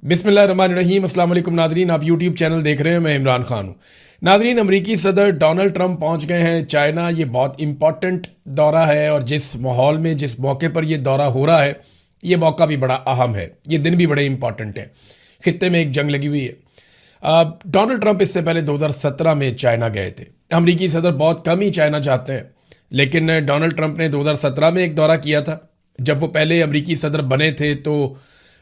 बिस्मिल्लाह रहमान रहीम। अस्सलाम वालेकुम नादरीन, आप यूट्यूब चैनल देख रहे हैं, मैं इमरान खान हूँ। नादरीन, अमरीकी सदर डोनाल्ड ट्रंप पहुँच गए हैं चाइना। ये बहुत इंपॉर्टेंट दौरा है और जिस माहौल में जिस मौके पर ये दौरा हो रहा है, ये मौका भी बड़ा अहम है, ये दिन भी बड़े इंपॉर्टेंट है। खित्ते में एक जंग लगी हुई है। डोनाल्ड ट्रंप इससे पहले 2017 में चाइना गए थे। अमरीकी सदर बहुत कम ही चाइना जाते हैं, लेकिन डोनाल्ड ट्रंप ने 2017 में एक दौरा किया था। जब वो पहले अमरीकी सदर बने थे तो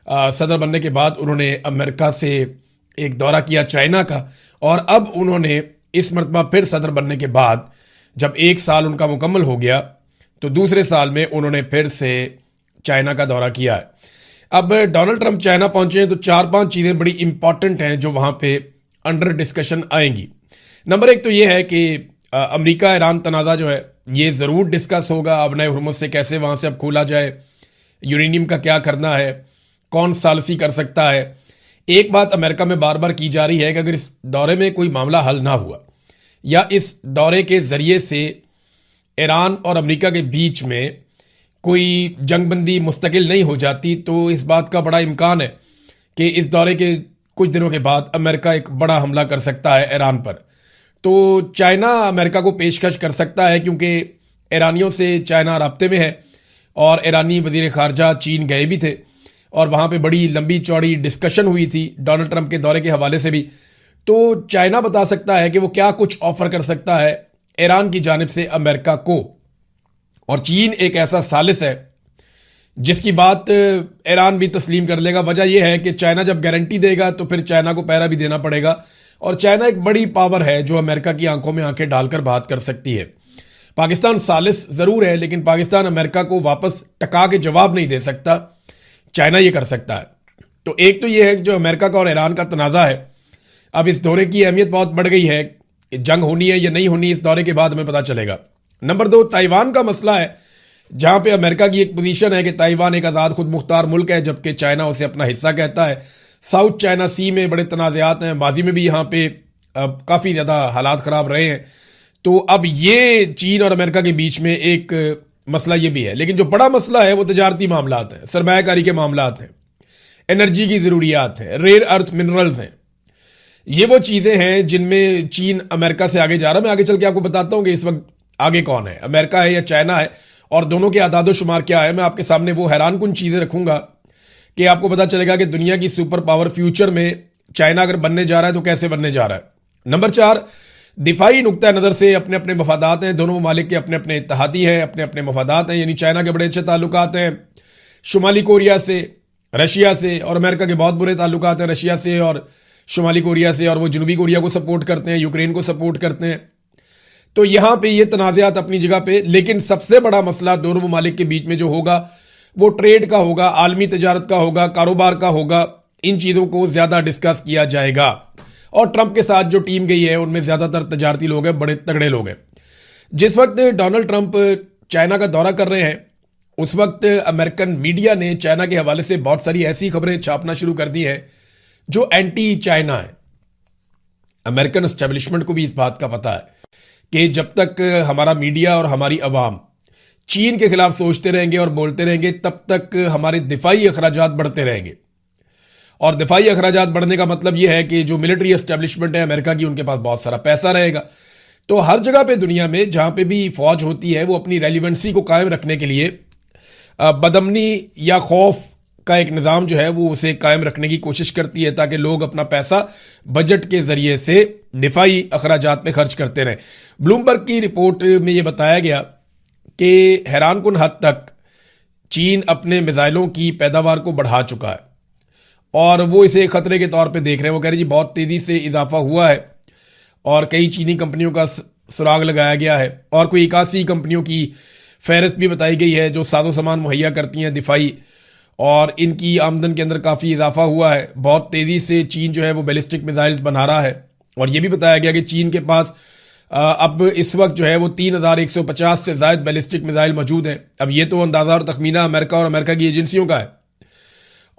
सदर बनने के बाद उन्होंने अमेरिका से एक दौरा किया चाइना का, और अब उन्होंने इस मरतबा फिर सदर बनने के बाद जब एक साल उनका मुकम्मल हो गया तो दूसरे साल में उन्होंने फिर से चाइना का दौरा किया है। अब डोनाल्ड ट्रंप चाइना पहुंचे हैं तो 4-5 चीज़ें बड़ी इंपॉर्टेंट हैं जो वहाँ पे अंडर डिस्कशन आएंगी। नंबर एक तो ये है कि अमेरिका ईरान तनाज़ा जो है ये ज़रूर डिस्कस होगा। अब नए हुर्मुज़ से कैसे वहाँ से अब खोला जाए, यूरेनियम का क्या करना है, कौन सालसी कर सकता है। एक बात अमेरिका में बार बार की जा रही है कि अगर इस दौरे में कोई मामला हल ना हुआ या इस दौरे के ज़रिए से ईरान और अमेरिका के बीच में कोई जंगबंदी मुस्तकिल नहीं हो जाती, तो इस बात का बड़ा इम्कान है कि इस दौरे के कुछ दिनों के बाद अमेरिका एक बड़ा हमला कर सकता है ईरान पर। तो चाइना अमेरिका को पेशकश कर सकता है, क्योंकि ईरानियों से चाइना राब्ते में है और ईरानी वज़ीर ख़ारजा चीन गए भी थे और वहाँ पे बड़ी लंबी चौड़ी डिस्कशन हुई थी डोनाल्ड ट्रंप के दौरे के हवाले से भी। तो चाइना बता सकता है कि वो क्या कुछ ऑफर कर सकता है ईरान की जानिब से अमेरिका को, और चीन एक ऐसा सालिस है जिसकी बात ईरान भी तस्लीम कर लेगा। वजह यह है कि चाइना जब गारंटी देगा तो फिर चाइना को पहरा भी देना पड़ेगा, और चाइना एक बड़ी पावर है जो अमेरिका की आंखों में आंखें डालकर बात कर सकती है। पाकिस्तान सालिस ज़रूर है, लेकिन पाकिस्तान अमेरिका को वापस टका के जवाब नहीं दे सकता, चाइना ये कर सकता है। तो एक तो ये है कि जो अमेरिका का और ईरान का तनाज़ा है, अब इस दौरे की अहमियत बहुत बढ़ गई है। जंग होनी है या नहीं होनी, इस दौरे के बाद हमें पता चलेगा। नंबर 2, ताइवान का मसला है, जहां पे अमेरिका की एक पोजीशन है कि ताइवान एक आज़ाद खुद मुख्तार मुल्क है, जबकि चाइना उसे अपना हिस्सा कहता है। साउथ चाइना सी में बड़े तनाज़ात हैं, माजी में भी यहाँ पे काफ़ी ज़्यादा हालात ख़राब रहे हैं। तो अब ये चीन और अमेरिका के बीच में एक मसला ये भी है। लेकिन जो बड़ा मसला है वो तजारती मामलात हैं, सरमायाकारी के मामलात हैं, एनर्जी की ज़रूरियात हैं, रेयर अर्थ मिनरल्स हैं। ये वो चीज़ें हैं जिनमें चीन अमेरिका से आगे जा रहा है। मैं आगे चल के आपको बताता हूँ कि इस वक्त आगे कौन है, अमेरिका है या चाइना है, और दोनों के आदादो शुमार क्या है। मैं आपके सामने वो हैरान कुन चीज़ें रखूंगा कि आपको पता चलेगा कि दुनिया की सुपर पावर फ्यूचर में चाइना अगर बनने जा रहा है तो कैसे बनने जा रहा है। नंबर 4, दिफाई नुक्ता नज़र से अपने अपने मफादात हैं, दोनों ममालिक के अपने अपने इत्तेहादी हैं, अपने अपने मफादात हैं। यानी चाइना के बड़े अच्छे ताल्लुकात हैं शुमाली कोरिया से, रशिया से, और अमेरिका के बहुत बुरे ताल्लुकात हैं रशिया से और शुमाली कोरिया से, और वो जनूबी कोरिया को सपोर्ट करते हैं, यूक्रेन को सपोर्ट करते हैं। तो यहाँ पे ये तनाज़ात अपनी जगह पे, लेकिन सबसे बड़ा मसला दोनों ममालिक के बीच में जो होगा वो ट्रेड का होगा, आलमी तजारत का होगा, कारोबार का होगा। इन चीज़ों को ज़्यादा डिस्कस किया जाएगा। और ट्रंप के साथ जो टीम गई है उनमें ज़्यादातर तजारती लोग हैं, बड़े तगड़े लोग हैं। जिस वक्त डोनाल्ड ट्रंप चाइना का दौरा कर रहे हैं, उस वक्त अमेरिकन मीडिया ने चाइना के हवाले से बहुत सारी ऐसी खबरें छापना शुरू कर दी हैं जो एंटी चाइना है। अमेरिकन एस्टेब्लिशमेंट को भी इस बात का पता है कि जब तक हमारा मीडिया और हमारी अवाम चीन के खिलाफ सोचते रहेंगे और बोलते रहेंगे, तब तक हमारे दिफाई अखराजात बढ़ते रहेंगे। और दिफाई अखराजात बढ़ने का मतलब यह है कि जो मिलिट्री एस्टेब्लिशमेंट है अमेरिका की, उनके पास बहुत सारा पैसा रहेगा। तो हर जगह पे दुनिया में जहां पे भी फौज होती है, वो अपनी रेलिवेंसी को कायम रखने के लिए बदमनी या खौफ का एक निज़ाम जो है वो उसे कायम रखने की कोशिश करती है, ताकि लोग अपना पैसा बजट के ज़रिए से दिफाई अखराजात पे खर्च करते रहें। ब्लूमबर्ग की रिपोर्ट में ये बताया गया कि हैरानकुन हद तक चीन अपने मिसाइलों की पैदावार को बढ़ा चुका है और वो इसे खतरे के तौर पे देख रहे हैं। वो कह रहे जी बहुत तेज़ी से इजाफा हुआ है और कई चीनी कंपनियों का सुराग लगाया गया है, और कोई 81 कंपनियों की फहरिस्त भी बताई गई है जो साजो सामान मुहैया करती हैं दिफाई, और इनकी आमदन के अंदर काफ़ी इजाफा हुआ है। बहुत तेज़ी से चीन जो है वो बैलिस्टिक मिसाइल्स बना रहा है, और ये भी बताया गया कि चीन के पास अब इस वक्त जो है वो 3150 से ज़ायद बैलिस्टिक मिसाइल मौजूद हैं। अब ये तो अंदाज़ा और तखमीना अमेरिका और अमेरिका की एजेंसियों का है,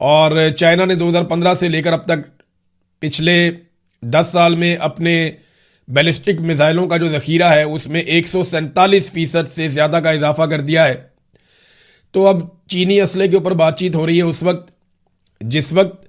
और चाइना ने 2015 से लेकर अब तक पिछले 10 साल में अपने बैलिस्टिक मिसाइलों का जो ज़ख़ीरा है उसमें 147% से ज़्यादा का इजाफा कर दिया है। तो अब चीनी असले के ऊपर बातचीत हो रही है उस वक्त जिस वक्त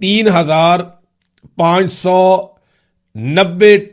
$3,590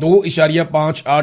$2.58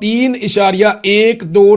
$3.12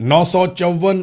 $954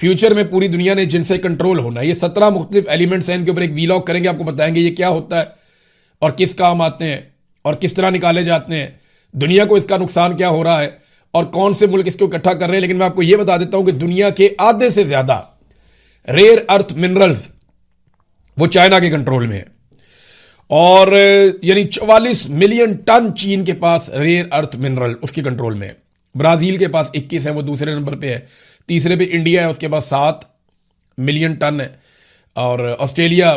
फ्यूचर में पूरी दुनिया ने जिनसे कंट्रोल होना है। ये 17 मुख्तलिफ एलिमेंट्स हैं, इनके ऊपर एक वीलॉग करेंगे, आपको बताएंगे ये क्या होता है और किस काम आते हैं और किस तरह निकाले जाते हैं, दुनिया को इसका नुकसान क्या हो रहा है और कौन से मुल्क इसको इकट्ठा कर रहे हैं। लेकिन मैं आपको ये बता देता हूं कि दुनिया के आधे से ज्यादा रेयर अर्थ मिनरल्स वो चाइना के कंट्रोल में है, और यानी 44 मिलियन टन चीन के पास रेयर अर्थ मिनरल उसके कंट्रोल में है। ब्राजील के पास 21 है, वो दूसरे नंबर पे है। तीसरे पे इंडिया है, उसके पास 7 मिलियन टन है। और ऑस्ट्रेलिया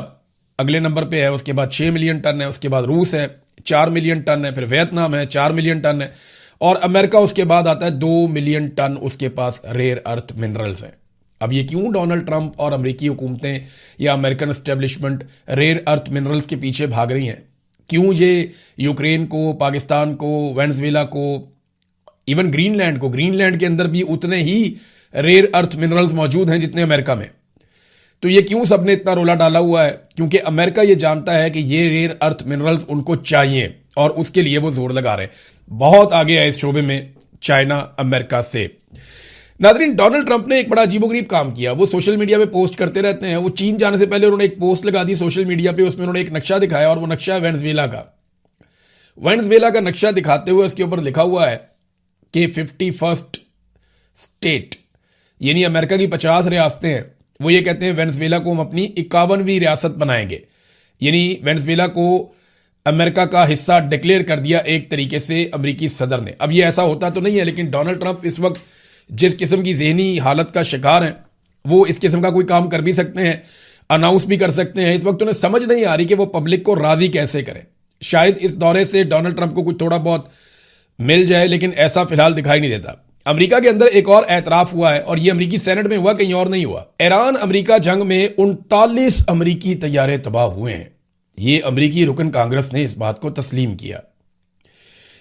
अगले नंबर पे है, उसके बाद 6 मिलियन टन है। उसके बाद रूस है 4 मिलियन टन है। फिर वियतनाम है 4 मिलियन टन है। और अमेरिका उसके बाद आता है 2 मिलियन टन उसके पास रेयर अर्थ मिनरल्स हैं। अब ये क्यों डोनाल्ड ट्रंप और अमेरिकी हुकूमतें या American establishment rare earth minerals के पीछे भाग रही हैं? क्यों ये यूक्रेन को, पाकिस्तान को, वेनेजुएला को, इवन ग्रीनलैंड के अंदर भी उतने ही रेयर अर्थ मिनरल्स मौजूद हैं जितने अमेरिका में। तो ये क्यों सबने इतना रोला डाला हुआ है? क्योंकि अमेरिका ये जानता है कि ये रेयर अर्थ मिनरल्स उनको चाहिए और उसके लिए वो जोर लगा रहे हैं। बहुत आगे है इस शोबे में चाइना अमेरिका से। नाज़रीन, डोनाल्ड ट्रंप ने एक बड़ा अजीबोगरीब काम किया। वो सोशल मीडिया पे पोस्ट करते रहते हैं। वो चीन जाने से पहले उन्होंने एक पोस्ट लगा दी सोशल मीडिया पे, उसमें उन्होंने एक नक्शा दिखाया और वो नक्शा है वेनेजुएला का नक्शा दिखाते हुए उसके ऊपर लिखा हुआ है कि 51st स्टेट, यानी अमेरिका की 50 रियासतें हैं। वो ये कहते हैं वेनेजुएला को हम अपनी 51वीं रियासत बनाएंगे, यानी वेनेजुएला को अमेरिका का हिस्सा डिक्लेयर कर दिया एक तरीके से अमेरिकी सदर ने। अब ये ऐसा होता तो नहीं है, लेकिन डोनाल्ड ट्रंप इस वक्त जिस किस्म की जहनी हालत का शिकार हैं, वो इस किस्म का कोई काम कर भी सकते हैं, अनाउंस भी कर सकते हैं। इस वक्त उन्हें समझ नहीं आ रही कि वो पब्लिक को राजी कैसे करें। शायद इस दौरे से डोनाल्ड ट्रंप को कुछ थोड़ा बहुत मिल जाए, लेकिन ऐसा फिलहाल दिखाई नहीं देता। अमेरिका के अंदर एक और एतराफ हुआ है, और ये अमेरिकी सेनेट में हुआ, कहीं और नहीं हुआ। ईरान अमेरिका जंग में 39 अमेरिकी तैयारे तबाह हुए हैं। ये अमेरिकी रुकन कांग्रेस ने इस बात को तस्लीम किया।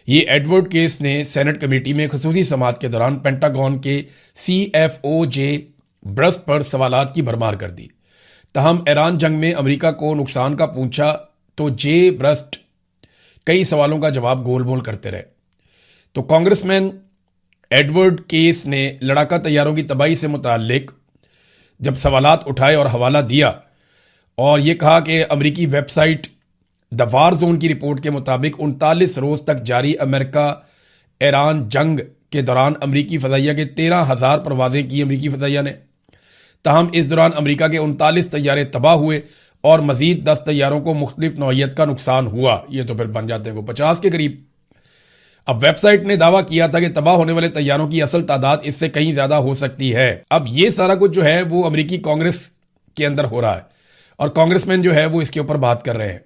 ये एडवर्ड केस ने सेनेट कमेटी में खसूसी समाअत के दौरान पेंटागन के CFO ब्रस्ट पर सवालात की भरमार कर दी। तहम ईरान जंग में अमेरिका को नुकसान का पूछा तो ब्रस्ट कई सवालों का जवाब गोल मोल करते रहे। तो कांग्रेसमैन एडवर्ड केस ने लड़ाका तैयारों की तबाही से मुताल्लिक जब सवालात उठाए और हवाला दिया, और ये कहा कि अमेरिकी वेबसाइट द वार जोन की रिपोर्ट के मुताबिक 39 रोज तक जारी अमेरिका ईरान जंग के दौरान अमेरिकी फजाइया के 13,000 परवाजें की अमेरिकी फजाइया ने। तहम इस दौरान अमेरिका के 39 तैयारे तबाह हुए और मजीद 10 तैयारों को मुख्तलिफ नौइयत का नुकसान हुआ। ये तो फिर बन जाते हैं वो 50 के करीब। अब वेबसाइट ने दावा किया था कि तबाह होने वाले तैयारों की असल तादाद इससे कहीं ज्यादा हो सकती है। अब ये सारा कुछ जो है वो अमेरिकी कांग्रेस के अंदर हो रहा है, और कांग्रेसमैन जो है वो इसके ऊपर बात कर रहे हैं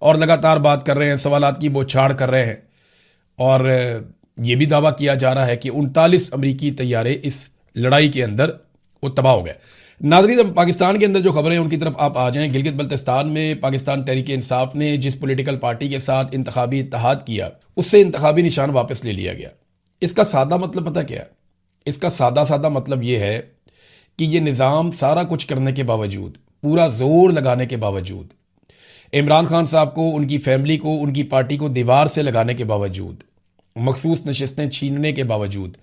और लगातार बात कर रहे हैं, सवालात की बौछार कर रहे हैं। और ये भी दावा किया जा रहा है कि 39 अमेरिकी तैयारे इस लड़ाई के अंदर वो तबाह हो गए। नाज़रीन, अब पाकिस्तान के अंदर जो खबरें हैं उनकी तरफ आप आ जाएं। गिलगित बल्तिस्तान में पाकिस्तान तहरीक इंसाफ ने जिस पॉलिटिकल पार्टी के साथ इंतखाबी इत्तेहाद किया, उससे इंतखाबी निशान वापस ले लिया गया। इसका सादा मतलब पता क्या है? इसका सादा मतलब ये है कि ये निज़ाम सारा कुछ करने के बावजूद, पूरा जोर लगाने के बावजूद, इमरान खान साहब को, उनकी फैमिली को, उनकी पार्टी को दीवार से लगाने के बावजूद, मखसूस नशिस्तें छीनने के बावजूद,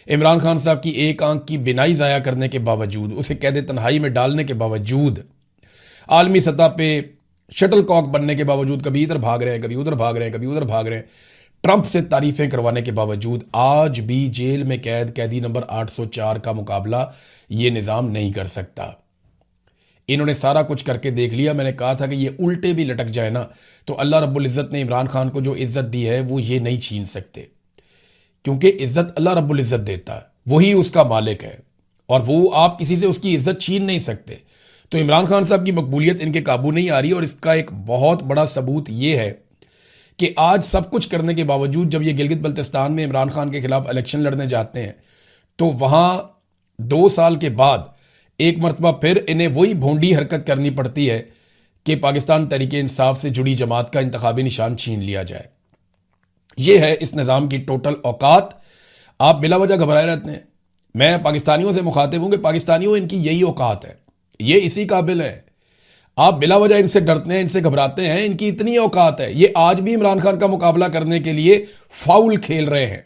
इमरान खान साहब की एक आंख की बिनाई ज़ाया करने के बावजूद, उसे कैद तन्हाई में डालने के बावजूद, आलमी सतह पे शटल कॉक बनने के बावजूद, कभी इधर भाग रहे हैं, कभी उधर भाग रहे हैं, कभी उधर भाग रहे हैं, ट्रंप से तारीफें करवाने के बावजूद आज भी जेल में कैदी नंबर 804 का मुकाबला ये निज़ाम नहीं कर सकता। इन्होंने सारा कुछ करके देख लिया। मैंने कहा था कि ये उल्टे भी लटक जाए ना, तो अल्लाह रब्बुल इज़्ज़त ने इमरान खान को जो इज़्ज़त दी है वो ये नहीं छीन सकते, क्योंकि इज़्ज़त अल्लाह रब्बुल इज़्ज़त देता है, वही उसका मालिक है, और वो आप किसी से उसकी इज़्ज़त छीन नहीं सकते। तो इमरान खान साहब की मकबूलियत इनके काबू नहीं आ रही, और इसका एक बहुत बड़ा सबूत ये है कि आज सब कुछ करने के बावजूद जब ये गिलगित बल्तिस्तान में इमरान खान के खिलाफ इलेक्शन लड़ने जाते हैं, तो वहाँ 2 साल के बाद एक मरतबा फिर इन्हें वही भोंडी हरकत करनी पड़ती है कि पाकिस्तान तहरीक इंसाफ से जुड़ी जमात का इंतखाबी निशान छीन लिया जाए। ये है इस निज़ाम की टोटल औकात। आप बिला वजह घबराए रहते हैं। मैं पाकिस्तानियों से मुखातिब हूं कि पाकिस्तानियों, इनकी यही औकात है, ये इसी काबिल है। आप बिला वजह इनसे डरते हैं, इनसे घबराते हैं, इनकी इतनी औकात है। ये आज भी इमरान खान का मुकाबला करने के लिए फाउल खेल रहे हैं।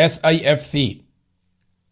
SIFC،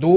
2